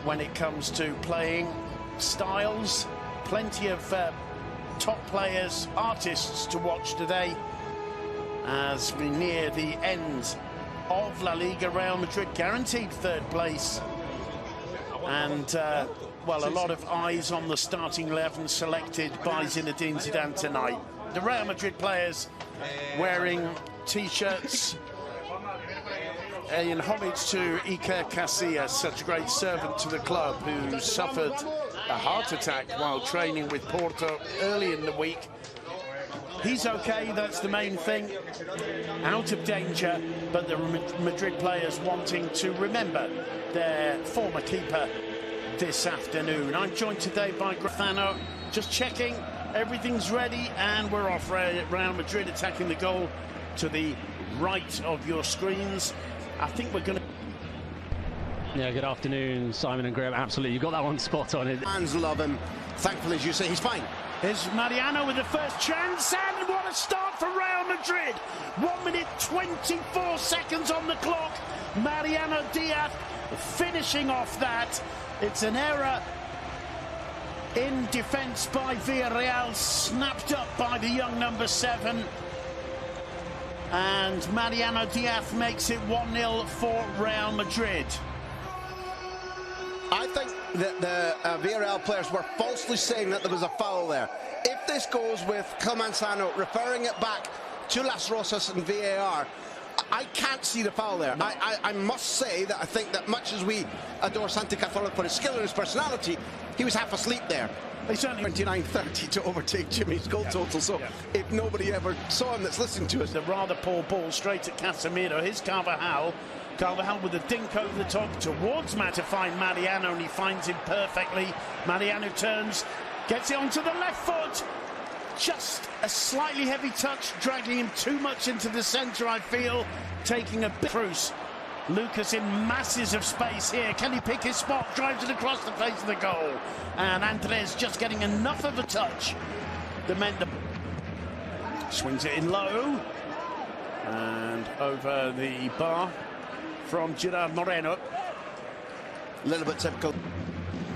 when it comes to playing styles. Plenty of top players, artists to watch today as we near the end of La Liga. Real Madrid guaranteed third place, and well, a lot of eyes on the starting 11 selected by Zinedine Zidane tonight. The Real Madrid players wearing t-shirts in homage to Iker Casillas, such a great servant to the club who suffered a heart attack while training with Porto early in the week. He's okay, that's the main thing, out of danger, but the Madrid players wanting to remember their former keeper this afternoon. I'm joined today by Grafano, just checking everything's ready, and we're off. Real Madrid attacking the goal to the right of your screens. I think we're going to... Yeah, good afternoon, Simon and Graham. Absolutely, you got that one spot on it. Fans love him. Thankfully, as you say, he's fine. Here's Mariano with the first chance, and what a start for Real Madrid. 1 minute 24 seconds on the clock. Mariano Diaz finishing off that. It's an error in defence by Villarreal, snapped up by the young number 7. And Mariano Diaz makes it 1-0 for Real Madrid. I think that the Villarreal players were falsely saying that there was a foul there. If this goes with Manzano referring it back to Las Rosas and VAR, I can't see the foul there. No. I must say that I think that much as we adore Santi Cazorla for his skill and his personality, he was half asleep there. They certainly 29-30 to overtake Jimmy's goal total, so if nobody ever saw him that's listening to us. The rather poor ball straight at Casemiro. Here's Carvajal. Carvajal with a dink over the top towards Matt to find Mariano, and he finds him perfectly. Mariano turns, gets it onto the left foot. Just a slightly heavy touch, dragging him too much into the centre, I feel. Taking a bit. Cruz. Lucas in masses of space here. Can he pick his spot? Drives it across the face of the goal. And Andres just getting enough of a touch. Swings it in low. And over the bar from Gerard Moreno. A little bit typical.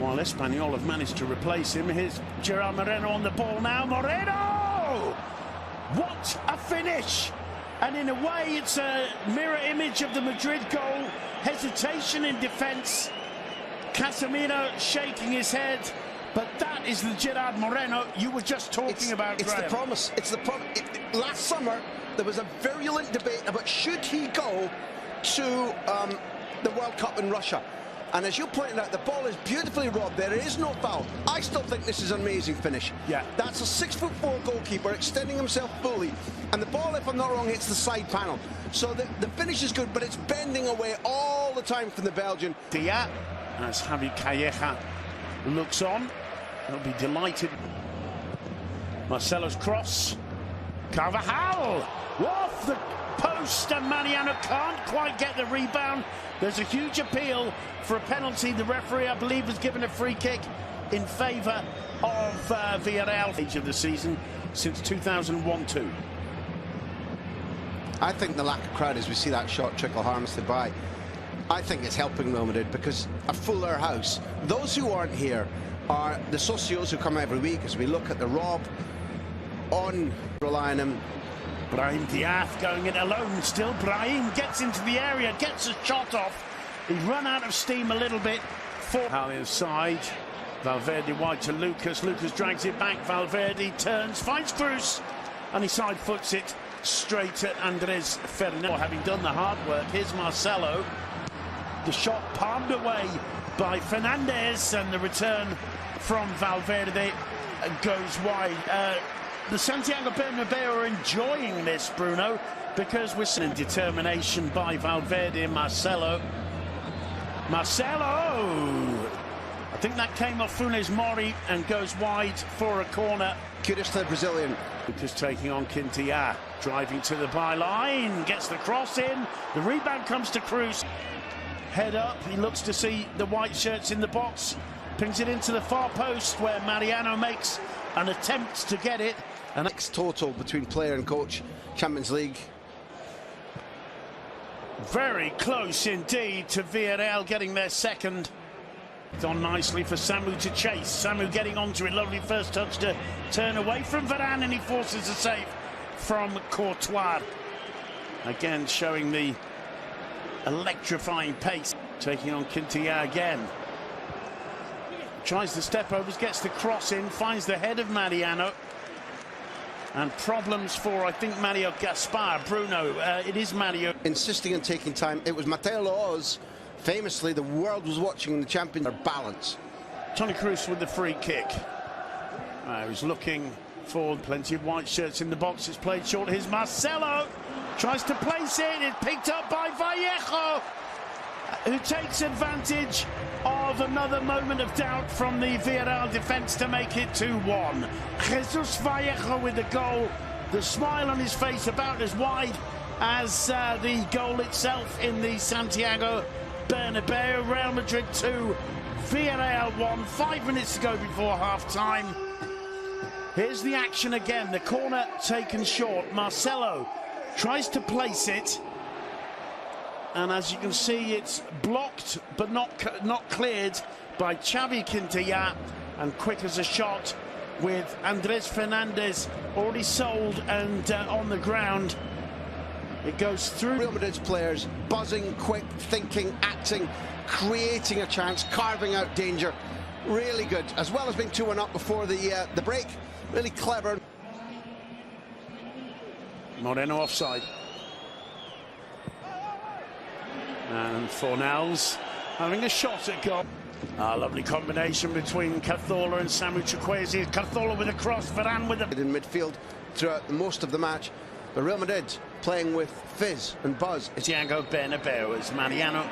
While Espanyol have managed to replace him. Here's Gerard Moreno on the ball now. Moreno! What a finish! And in a way, it's a mirror image of the Madrid goal. Hesitation in defence. Casemiro shaking his head. But that is the Gerard Moreno you were just talking about, It's Graham. the promise. It's the promise. Last summer, there was a virulent debate about should he go to the World Cup in Russia. And as you pointed out, the ball is beautifully robbed. There is no foul. I still think this is an amazing finish. Yeah. That's a 6'4" goalkeeper extending himself fully. And the ball, if I'm not wrong, hits the side panel. So the finish is good, but it's bending away all the time from the Belgian. Dia, as Javi Calleja looks on, he'll be delighted. Marcelo's cross. Carvajal off the post, and Mariano can't quite get the rebound. There's a huge appeal for a penalty. The referee, I believe, has given a free kick in favour of Villarreal. Age of the season since 2001-2. I think the lack of crowd as we see that shot trickle harmlessly by, I think it's helping Real Madrid because a fuller house. Those who aren't here are the socios who come every week as we look at the Rob on relying on him. Brahim Diaz going in alone still. Brahim gets into the area, gets a shot off. He's run out of steam a little bit. Hallian's side. Valverde wide to Lucas. Lucas drags it back. Valverde turns, finds Cruz, and he side foots it straight at Andres Fernandez. Having done the hard work, here's Marcelo. The shot palmed away by Fernandez, and the return from Valverde goes wide. The Santiago Bernabeu are enjoying this, Bruno, because we're seeing determination by Valverde and Marcelo. I think that came off Funes Mori and goes wide for a corner. Kudos to the Brazilian. Just taking on Quintilla, driving to the byline, gets the cross in. The rebound comes to Cruz. Head up, he looks to see the white shirts in the box. Pings it into the far post where Mariano makes an attempt to get it. And next total between player and coach, Champions League. Very close indeed to Villarreal getting their second. It's on nicely for Samu to chase. Samu getting onto it. Lovely first touch to turn away from Varane, and he forces a save from Courtois. Again, showing the electrifying pace. Taking on Quintilla again. Tries the step overs, gets the cross in, finds the head of Mariano. And problems for, I think, Mario Gaspar. Bruno, it is Mario. Insisting on taking time. It was Mateo Laoz. Famously, the world was watching the champion. Their balance. Toni Kroos with the free kick. He's looking for plenty of white shirts in the box. It's played short. Here's Marcelo. Tries to place it. It's picked up by Vallejo, who takes advantage of another moment of doubt from the Villarreal defence to make it 2-1. Jesus Vallejo with the goal. The smile on his face about as wide as the goal itself in the Santiago Bernabeu. Real Madrid 2, Villarreal 1. 5 minutes to go before half-time. Here's the action again. The corner taken short. Marcelo tries to place it. And as you can see, it's blocked but not cleared by Xavi Quintilla, and quick as a shot with Andres Fernandez already sold and on the ground. It goes through. Real Madrid's players buzzing, quick, thinking, acting, creating a chance, carving out danger. Really good, as well as being 2-1 up before the break. Really clever. Moreno offside. And Fornals having a shot at goal. Lovely combination between Cazorla and Samu Chukwueze. Cazorla with a cross, Varane with a... In midfield throughout most of the match. But Real Madrid playing with fizz and buzz. Santiago Bernabeu as Mariano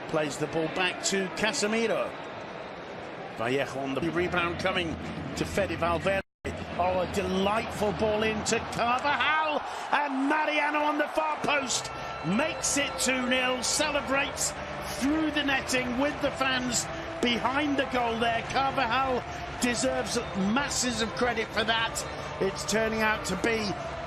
plays the ball back to Casemiro. Vallejo on the rebound coming to Fede Valverde. Oh, a delightful ball into Carvajal, and Mariano on the far post makes it 2-0, celebrates through the netting with the fans behind the goal there. Carvajal deserves masses of credit for that. It's turning out to be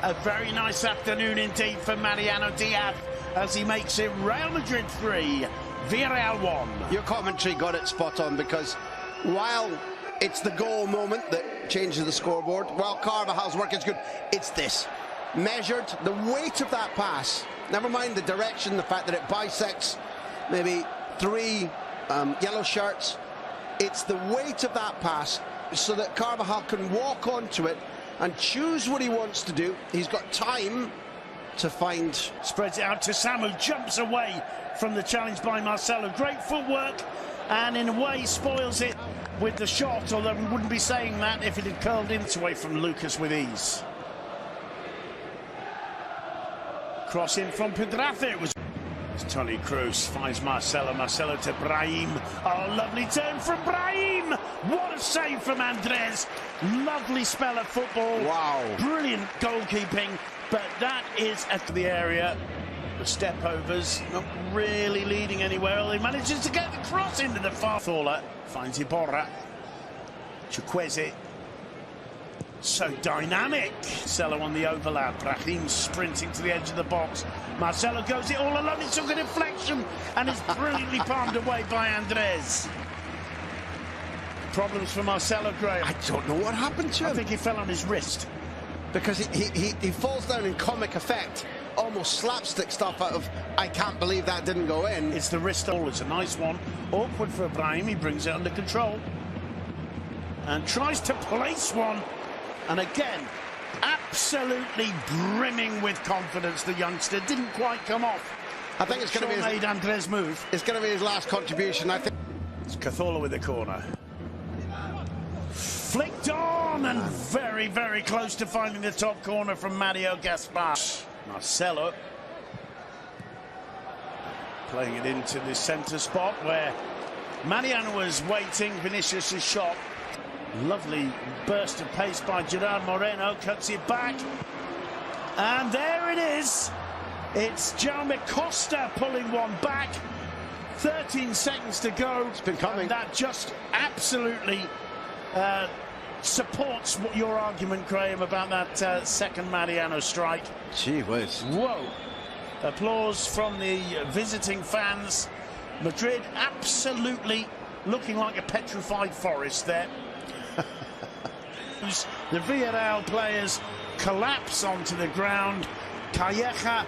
a very nice afternoon indeed for Mariano Diaz as he makes it Real Madrid 3, Villarreal 1. Your commentary got it spot on, because while it's the goal moment that changes the scoreboard, while Carvajal's work is good, it's this. Measured, the weight of that pass, never mind the direction, the fact that it bisects maybe 3 yellow shirts. It's the weight of that pass so that Carvajal can walk onto it and choose what he wants to do. He's got time to find... Spreads it out to Samu, jumps away from the challenge by Marcelo. Great footwork, and in a way spoils it with the shot, although we wouldn't be saying that if it had curled into away from Lucas with ease. Cross in from Pedraza. It was Toni Kroos finds Marcelo. Marcelo to Brahim. Oh, lovely turn from Brahim. What a save from Andres. Lovely spell of football. Wow. Brilliant goalkeeping. But that is at the area. The step overs not really leading anywhere. He manages to get the cross into the far. Thorla finds Iborra. Chukwueze. So dynamic. Marcelo on the overlap. Brahim sprinting to the edge of the box. Marcelo goes it all alone. It took a deflection and is brilliantly palmed away by Andres. Problems for Marcelo, Graham. I don't know what happened to him. I think he fell on his wrist. Because he falls down in comic effect. Almost slapstick stuff out of, I can't believe that didn't go in. It's the wrist. It's a nice one. Awkward for Brahim. He brings it under control. And tries to place one. And again, absolutely brimming with confidence, the youngster. Didn't quite come off. I think it's going to be made Andres move. It's going to be his last contribution, I think. It's Cazorla with the corner. Flicked on and very, very close to finding the top corner from Mario Gaspar. Marcelo playing it into the centre spot where Mariano was waiting. Vinicius' shot. Lovely burst of pace by Gerard Moreno, cuts it back, and there it is. It's Jaume Costa pulling one back. 13 seconds to go. It's been coming. And that just absolutely supports what your argument, Graham, about that second Mariano strike. Gee whiz. Whoa. Applause from the visiting fans. Madrid absolutely looking like a petrified forest there. The Villarreal players collapse onto the ground. Calleja